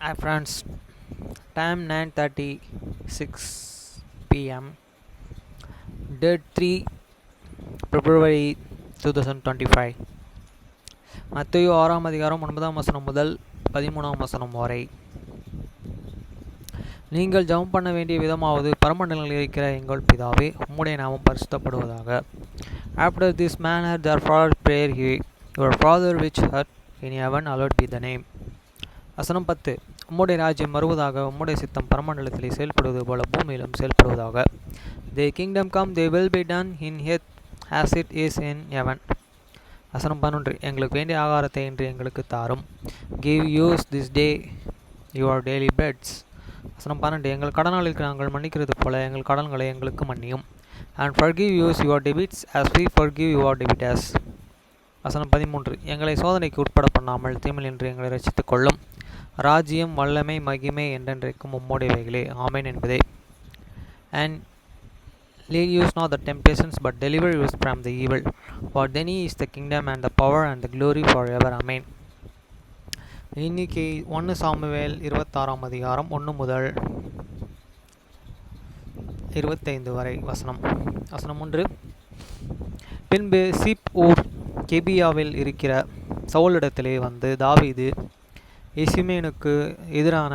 Hi friends, time 9:36 p.m. Date 3 February 2025. மத்தேயு 6 அதிகாரம் 9 வசனம் முதல் 13 வசனம் வரை. நீங்கள் ஜெபம் பண்ண வேண்டிய விதமாவது, பரமண்டலங்களில் இருக்கிற எங்கள் பிதாவே, உம்முடைய நாமம் பரிசுத்தப்படுவதாக. After this manner therefore pray ye, your Father which art in heaven, hallowed be the name. வசனம் 10. உம்முடைய ராஜ்யம் வருவதாக, உம்முடைய சித்தம் பரமண்டலத்திலே செயல்படுவது போல பூமியிலும் செயல்படுவதாக. Thy kingdom come, thy will be done in earth as it is in heaven. வசனம் 11. எங்களுக்கு வேண்டிய ஆகாரத்தை இன்று எங்களுக்கு தாரும். Give us this day your daily breads. வசனம் 12. எங்கள் கடனாளிகளுக்கு நாங்கள் மன்னிக்கிறது போல எங்கள் கடன்களை எங்களுக்கு மன்னியும். And forgive us your debts as we forgive your debtors. வசனம் 13. எங்களை சோதனைக்கு உட்பட பண்ணாமல் தீமையில் என்று எங்களை ரட்சித்துக் கொள்ளும். ராஜ்யம், வல்லமை, மகிமை என்றென்றைக்கும் உம்முடையவைகளே. ஆமென் என்பதே. And lead us not the temptations, but deliver us from the evil. For thine is the kingdom and the power and the glory forever. Amen. இன்னைக்கு 1 சாமுவேல் 26 அதிகாரம் 1 முதல் 25 வரை வசனம். வசனம் 1. பின்பு சீப் ஊர் கெபியாவில் இருக்கிற சவுலிடத்திலே வந்து தாவீது எசிமேனுக்கு எதிரான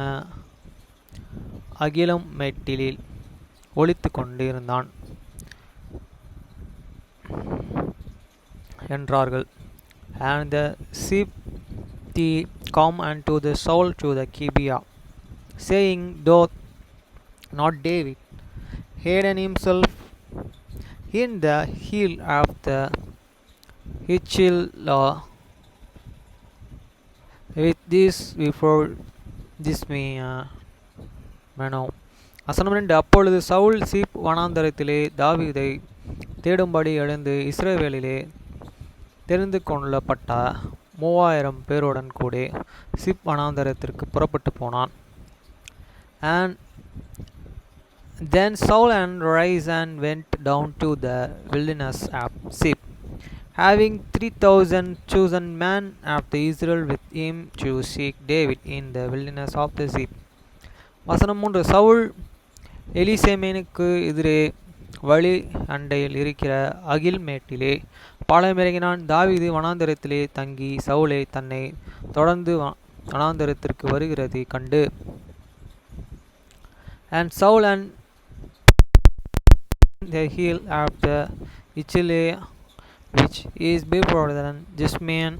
அகிலம் மேட்டிலில் ஒளித்து கொண்டிருந்தான் என்றார்கள். And the sheep come unto the Saul to the Gibeah, saying, Doth not David hidden himself in the hill of the Hitchila with this before this man? வசனம் 2. அப்பொழுது சவுல் சீப் வனாந்தரத்திலே தாவீதை தேடும்படி எழுந்து இஸ்ரவேலிலே தெரிந்து கொள்ளப்பட்ட 3000 பேருடன் கூட சீப் வனாந்தரத்திற்கு புறப்பட்டு போனான். And then Saul and rise and went down to the wilderness of Ziph, having 3,000 chosen men of the Israel with him to seek David in the wilderness of the Ziph. வசனம் 3. சவுல் எலிசேமேனுக்கு எதிரே வழி அண்டையில் இருக்கிற அகில் மேட்டிலே பாளையமிறங்கினான். தாவீது வனாந்தரத்திலே தங்கி சவுலை தன்னை தொடர்ந்து வனாந்தரத்திற்கு வருகிறது கண்டு. And Saul and the hill of the Hitchila, which is before the Jessamine,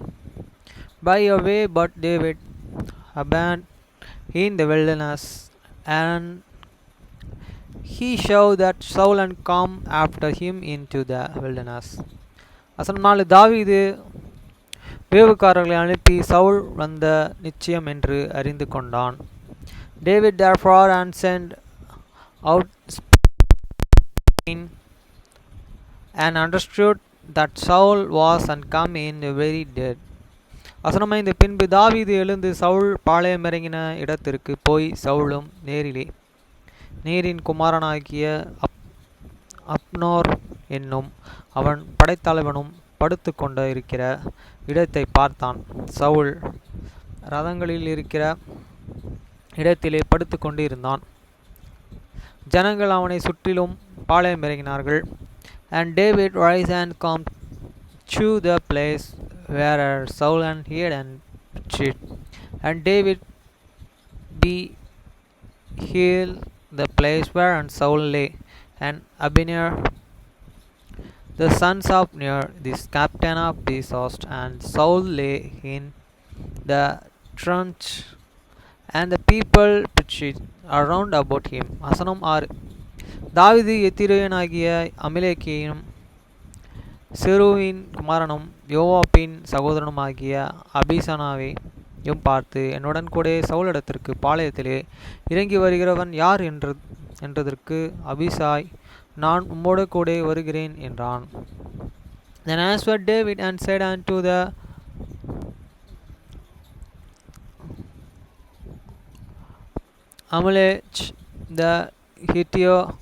by a way, but David abandoned in the wilderness, and he showed that Saul and come after him into the wilderness. வசனம் 4. தாவீது வேவுக்காரர்களை அனுப்பி சவுல் வந்த நிச்சயம் என்று அறிந்து கொண்டான். David therefore and sent out and understood that Saul was and come in very dead. வசனம் 5. பின்பு தாவீது எழுந்து சவுல் பாளையமிறங்கின இடத்திற்கு போய் சவுலும் நேரின் குமாரனாகிய அப்னோர் என்னும் அவன் படைத்தலைவனும் படுத்து கொண்டு இருக்கிற இடத்தை பார்த்தான். சவுல் ரதங்களில் இருக்கிற இடத்திலே படுத்து கொண்டு இருந்தான். ஜனங்கள் அவனை சுற்றிலும் பாளையம் இறங்கினார்கள். And David rise and come to the place where Saul and hid and retreat. And David beheld the place where Saul lay, and Abner the sons of Ner, this captain of this host, and Saul lay in the trench, and the people pitched around about him. வசனம் 6. தாவீது எத்திரேயனாகிய அமிலேக்கையும் செருவின் குமாரனும் யோவாபின் சகோதரனுமாகிய அபிசனாவையும் பார்த்து, என்னுடன் கூட சவுலிடத்திற்கு பாளையத்திலே இறங்கி வருகிறவன் யார் என்றதற்கு அபிசாய், நான் உம்மோடு கூட வருகிறேன் என்றான். Then answered David and said unto the Amalek the Hittite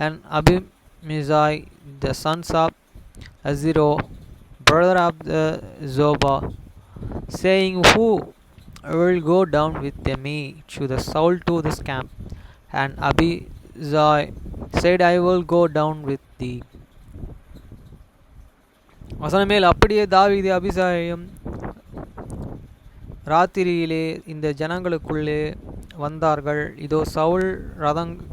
and Abimizai the sons of Aziro, brother of the Zoba, saying, Who I will go down with me to the Saul to this camp. And Abishai said, I will go down with thee. வசனமேல் அப்படியே தாவீது அபிசாயும் ராத்திரியிலே இந்த ஜனங்களுக்குள்ளே வந்தார்கள். இதோ சவுல் ரதங்களில்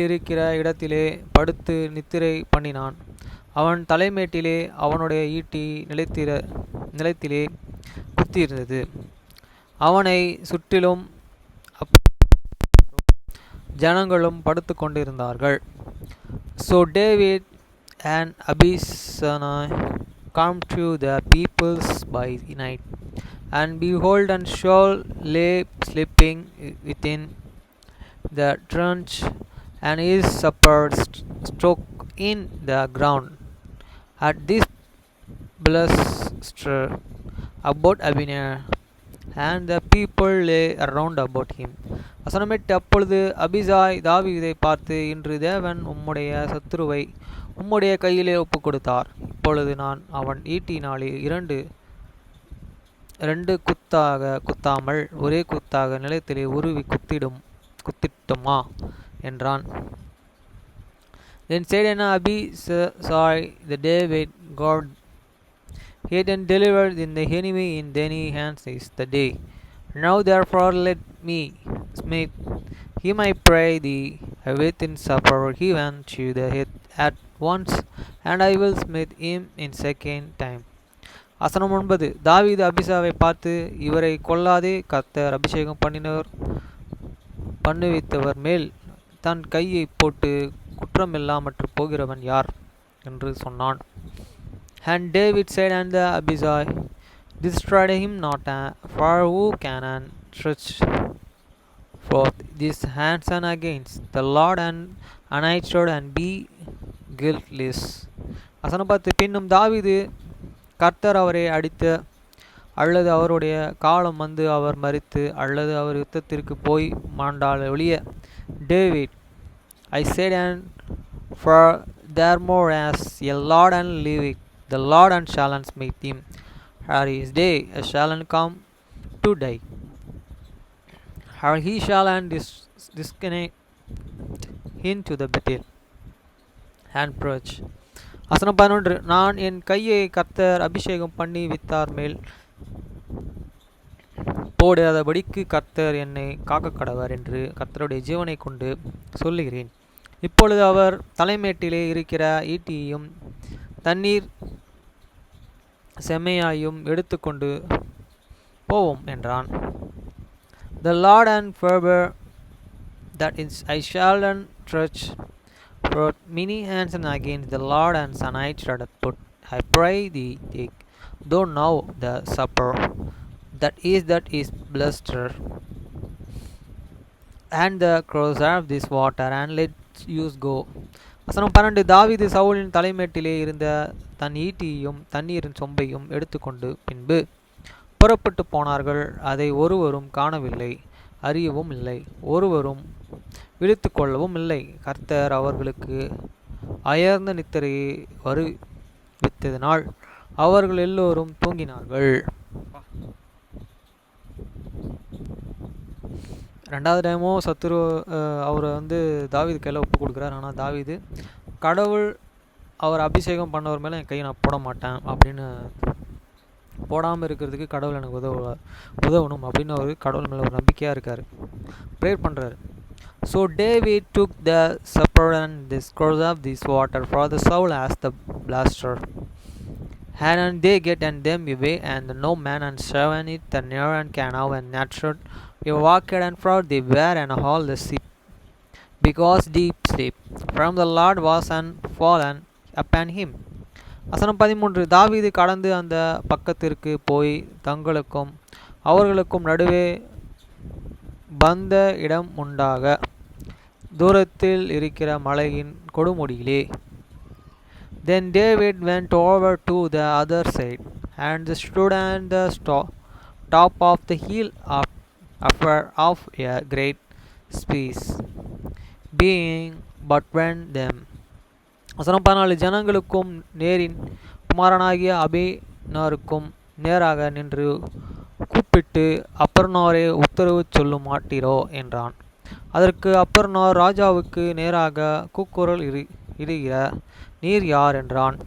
இருக்கிற இடத்திலே படுத்து நித்திரை பண்ணினான். அவன் தலைமேட்டிலே அவனுடைய ஈட்டி நிலத்திலே குத்தியிருந்தது. அவனை சுற்றிலும் ஜனங்களும் படுத்து கொண்டிருந்தார்கள். So David and Abishai come to the peoples by night, and behold, and Saul lay sleeping within the trench, and his shepherd struck in the ground. At this bluster about Abner, and the people lay around about him. வசனமிட்டு அப்பொழுது அபிசாய் தாவீதை பார்த்து, இன்று தேவன் உம்முடைய சத்துருவை உம்முடைய கையிலே ஒப்பு கொடுத்தார். இப்பொழுது நான் அவன் ஈட்டினாலே இரண்டு குத்தாமல் ஒரே குத்தாக நிலத்திலே உருவி குத்திட்டுமா என்றான். Then said Abishai the David, God hid and delivered in the enemy in thine hands is the day. Now therefore let me smite him, I pray thee, within supper even to the head at once, and I will smite him in second time. வசனம் 9. தாவீது அபிசாவை பார்த்து, இவரை கொல்லாதே, கர்த்தர் அபிஷேகம் பண்ணுவித்தவர் மேல் தன் கையை போட்டு குற்றமில்லாமற்று போகிறவன் யார் என்று சொன்னான். And David said unto Abishai, destroy him not, for who can stretch forth his hands against the Lord and anointed and be guiltless. வசனம் 10. பின்னும் தாவீது, கர்த்தர் அவரை அடித்த அல்லது அவருடைய காலம் வந்து அவர் மரித்து அல்லது அவர் யுத்தத்திற்கு போய் மாண்டால் ஒழிய, David, I said, and furthermore as a Lord and living, the Lord and shall smite him, or his day shall come to die, or he shall disconnect into the battle and purge. வசனம் 11. நான் என் கையை கர்த்தர் அபிஷேகம் பண்ணி வித்தார் மேல் போடாதபடிக்கு கர்த்தர் என்னை காக்க கடவர் என்று கர்த்தருடைய ஜீவனை கொண்டு சொல்லுகிறேன். இப்பொழுது அவர் தலைமேட்டிலே இருக்கிற ஈட்டியையும் தண்ணீர் செம்மையாயும் எடுத்துக்கொண்டு போவோம் என்றான். The Lord and fervor that is I shall stretch forth many hands against the Lord and anointed, put I pray thee take thou now the supper that is bluster and the cross of this water, and let use go. வசனம் 12. தாவீது சவுலின் தலைமேட்டிலே இருந்த தன் ஈட்டியையும் தண்ணீரின் சொம்பையும் எடுத்துக்கொண்டு பின்பு புறப்பட்டு போனார்கள். அதை ஒருவரும் காணவில்லை, அறியவும் இல்லை, ஒருவரும் விழித்து கொள்ளவும் இல்லை. கர்த்தர் அவர்களுக்கு அயர்ந்த நித்திரையை வருவித்ததினால் அவர்கள் எல்லோரும் தூங்கினார்கள். ரெண்டாவது டைமும் சத்துரு அவரை தாவீது கையில் ஒப்பு கொடுக்குறார். ஆனால் தாவீது, கடவுள் அவர் அபிஷேகம் பண்ணவர் மேலே என் கையை நான் போட மாட்டேன் அப்படின்னு, போடாமல் இருக்கிறதுக்கு கடவுள் எனக்கு உதவணும் அப்படின்னு அவர் கடவுள் மேலே ஒரு நம்பிக்கையாக இருக்கார், ப்ரேயர் பண்ணுறாரு. So David took the supper and discourse of this water for the soul as the blaster, and they get and them away, and no man and seven it the near and can have and natural we walked and for they were and all the sheep, because deep sleep from the Lord was and fallen upon him. வசனம் 13. தாவீது கடந்து அந்த பக்கத்திற்கு போய் தங்களுக்கும் அவர்களுக்கும் நடுவே பந்த இடம் உண்டாக தூரத்தில் இருக்கிற மலையின் கொடுமுடியிலே. Then David went over to the other side and stood on the top of the hill of a great space, being but when them. வசனம் 14. ஜனங்களுக்கும் நேரின் குமாரனாகிய அபினாருக்கும் நேராக நின்று கூப்பிட்டு, அப்பர்னாரே, உத்தரவு சொல்ல மாட்டீரோ என்றான். அதற்கு அப்பர்னார் ராஜாவுக்கு நேராக கூக்குரல் இடுகிற நீர் யார் என்றான்.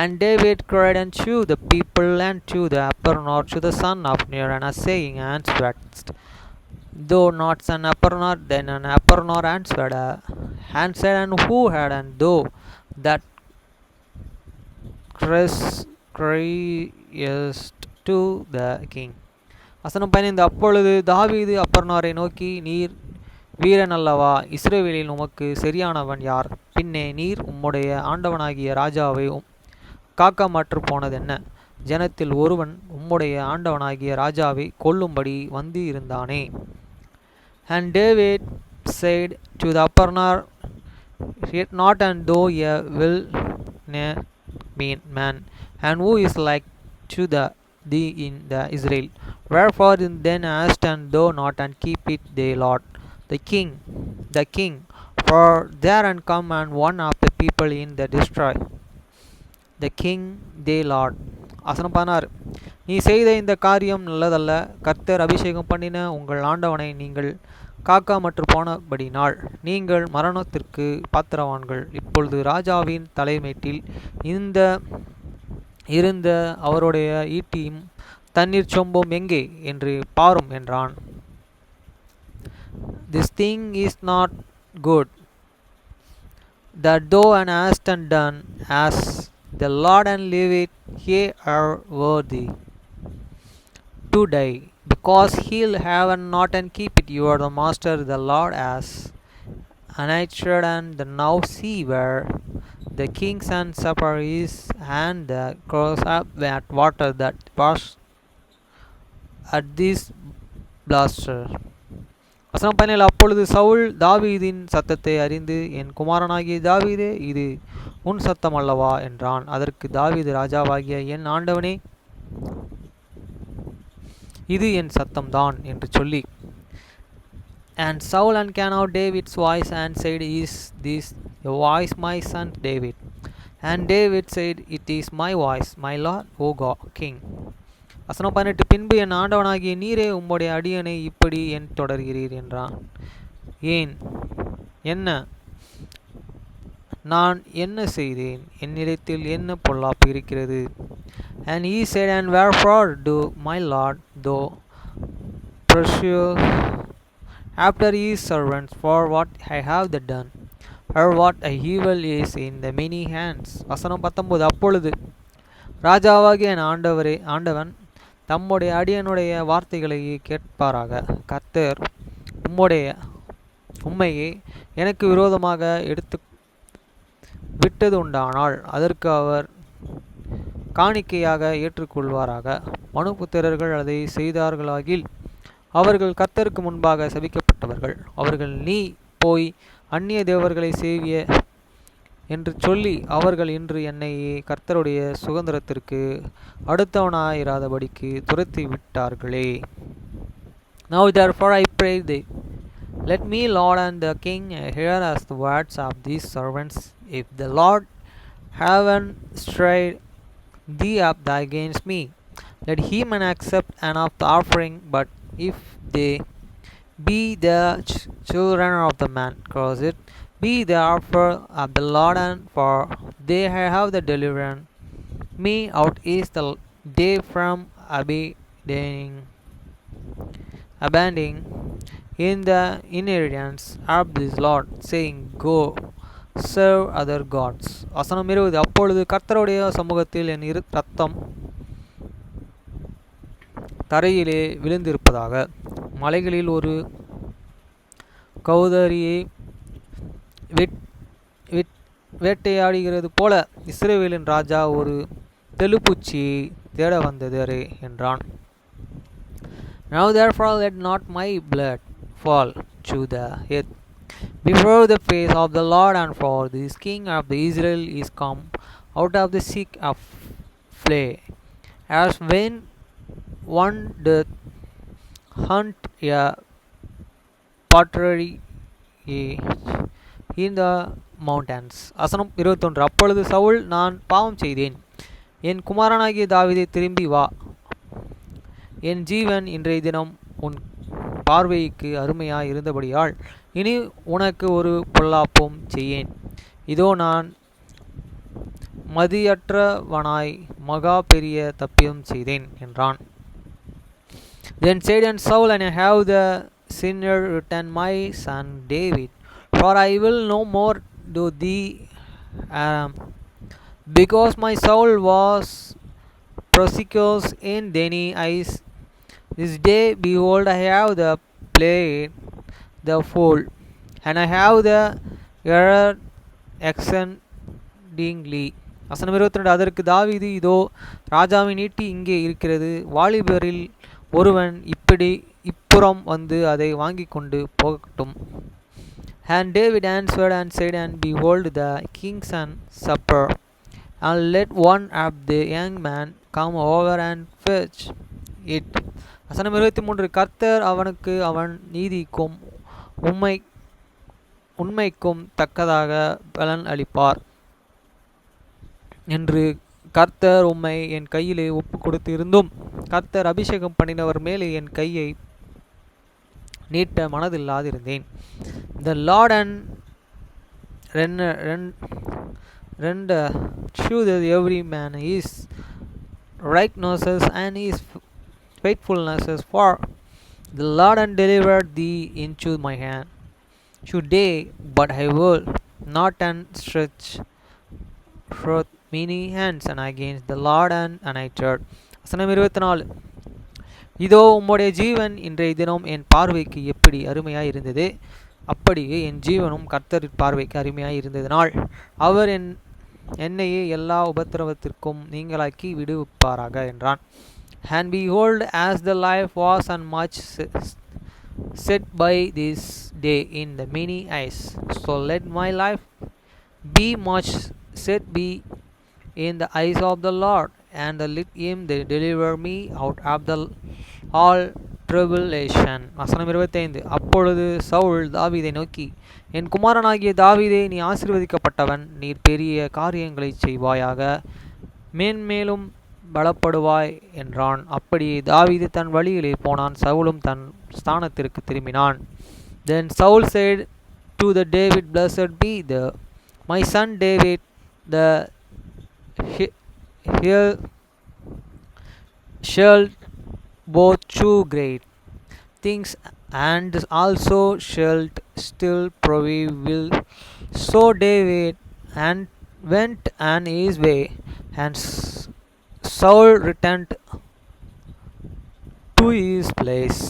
And David cried unto the people and to the Apernor, to the son of Ner, and saying, answered, though not son Apernor, then an Apernor answered, and who had, and thou that criest to the king. வசனம் 15. அப்பொழுது தாவீது அப்பர்னாரை நோக்கி, நீர் வீரன் அல்லவா? இஸ்ரவேலில் உமக்கு சரியானவன் யார்? பின்னே நீர் உம்முடைய ஆண்டவனாகிய ராஜாவை காக்காமற்று போனதென்ன? ஜனத்தில் ஒருவன் உம்முடைய ஆண்டவனாகிய ராஜாவை கொல்லும்படி வந்து இருந்தானே. And David said to the Aparnar, yet not and though a will man, and who is like to thee in the Israel? Wherefore then asked and thou not, and keep it thy Lord the king, for there and come and one of the people in the destroy the king thy Lord. வசனம் 16. நீ செய்த இந்த காரியம் நல்லதல்ல. கர்த்தர் அபிஷேகம் பண்ணின உங்கள் ஆண்டவனை நீங்கள் காக்காமற்று போனபடினால் நீங்கள் மரணத்திற்கு பாத்திரவான்கள். இப்பொழுது ராஜாவின் தலைமேட்டில் இருந்த அவருடைய ஈட்டியும் தண்ணீர் சொம்பும் எங்கே என்று பாரும் என்றான். This thing is not good, that thou and hast and done, as the Lord and live it, ye are worthy to die, because he'll have and not and keep it. You are the master, the Lord has anointed, and now see where the king's and supper is, and the cross up that water that was at this blaster. வசனம் 17. அப்பொழுது சவுல் தாவீதின் சத்தத்தை அறிந்து, என் குமாரனாகிய தாவீதே, இது உன் சத்தம் அல்லவா என்றான். அதற்கு தாவீது, ராஜாவாகிய என் ஆண்டவனே, இது என் சத்தம்தான் என்று சொல்லி, and Saul uncanny David's voice and said, is this your voice, my son David? And David said, it is my voice, my Lord, O God, King. வசனம் 18. பின்பு என் ஆண்டவனாகிய நீரே உம்முடைய அடியனை இப்படி என் தொடர்கிறீர் என்றான். ஏன்? என்ன? நான் என்ன செய்தேன்? என்னிடத்தில் என்ன பொல்லாப்பு இருக்கிறது? And he said, and wherefore do my Lord thou pursue after his servants, for what I have done, or what a evil is in the many hands? வசனம் 19. அப்பொழுது ராஜாவாகிய என் ஆண்டவன் தம்முடைய அடியனுடைய வார்த்தைகளை கேட்பாராக. கர்த்தர் உம்மையே எனக்கு விரோதமாக எடுத்து விட்டது உண்டானால் அதற்கு அவர் காணிக்கையாக ஏற்றுக்கொள்வாராக. மனுபுத்திரர்கள் அதை செய்தார்களாகில் அவர்கள் கர்த்தருக்கு முன்பாக சபிக்கப்பட்டவர்கள். அவர்கள் நீ போய் அந்நிய தேவர்களை சேவிய என்று சொல்லி அவர்கள் இன்று என்னை கர்த்தருடைய சுதந்திரத்திற்கு அடுத்தவனாயிராதபடிக்கு துரத்தி விட்டார்களே. Now therefore I pray thee, let me, Lord and the King, hear us the words of these servants. If the Lord haven't strayed thee up against me, let him accept an of the offering. But if they be the children of the man, cause it be the offer of the Lord, and for they have the deliverance me out is the day from abandoning in the inheritance of this Lord, saying, go serve other gods. வசனம் 20. அப்பொழுது கர்த்தருடைய சமூகத்தில் என் இரத்தம் தரையிலே விழுந்திருப்பதாக, மலைகளில் ஒரு கௌதரியை வேட்டையாடுகிறது போல இஸ்ரவேலின் ராஜா ஒரு தெளுப்பூச்சியை தேட வந்ததே என்றான். Now therefore let not my blood fall to the earth before the face of the Lord, and for this king of the Israel is come out of the sick of flay, as when one doth hunt a partridge in the mountains. வசனம் 21. அப்பொழுது சவுல், நான் பாவம் செய்தேன், என் குமாரனாகிய தாவீதே, திரும்பி வா. என் ஜீவன் இன்றைய தினம் உன் பார்வைக்கு அருமையாய் இருந்தபடியால் இனி உனக்கு ஒரு பொல்லாப்பும் செய்யேன். இதோ நான் மதியற்றவனாய் மகா பெரிய தப்பியம் செய்தேன் என்றான். Then said Saul, and I have the sinner written my son David, for I will no more do thee harm, because my soul was prosecutous in thine eyes. This day, behold, I have the played the fool, and I have the error exceedingly. வசனம் 22. அதற்கு தாவீது, இதோ ராஜாவின் ஈட்டி இங்கே இருக்கிறது, வாலிபரில் ஒருவன் இப்புறம் வந்து அதை வாங்கிக் கொண்டு போகட்டும். And David answered and said, and behold, the king's son supper, and let one of the young man come over and fetch it. வசனம் 23. கர்த்தர் அவனுக்கு அவன் நீதிக்கும் உண்மைக்கும் தக்கதாக பலன் அளிப்பார் என்று கர்த்தர் உம்மை என் கையிலே ஒப்பு கொடுத்து இருந்தும் கர்த்தர் அபிஷேகம் பண்ணினவர் மேலே என் கையை நீட்ட மனதில்லாதிருந்தேன். The Lord and render chooses every man his righteousness and his faithfulness, for the Lord and delivered thee into my hand. Today, but I will not and stretch forth many hands and against the Lord and united. வசனம் 24. இதோ உம்முடைய ஜீவன் இன்றைய தினம் என் பார்வைக்கு எப்படி அருமையாய் இருந்தது, அப்படியே என் ஜீவனும் கர்த்தரின் பார்வைக்கு அருமையாய் இருந்ததினால் அவர் என்னையே எல்லா உபத்திரவத்திற்கும் நீங்களாக்கி விடுவிப்பாராக என்றான். And behold, as the life was and much set by this day in the many eyes, so let my life be much set be in the eyes of the Lord, and let him deliver me out of the all tribulation. வசனம் 25. அப்பொழுது சவுல் தாவீதை நோக்கி, என் குமாரனாகிய தாவீதே, நீ ஆசீர்வதிக்கப்பட்டவன், நீர் பெரிய காரியங்களை செய்வாயாக, மேன்மேலும் பலப்படுவாய் என்றான். அப்படியே தாவீது தன் வழியிலே போனான், சவுலும் தன் ஸ்தானத்திற்கு திரும்பினான். Then Saul said to the David, blessed be my son David, the hill shall both do great things, and also shalt still prevail. So David and went on his way, and Saul returned to his place.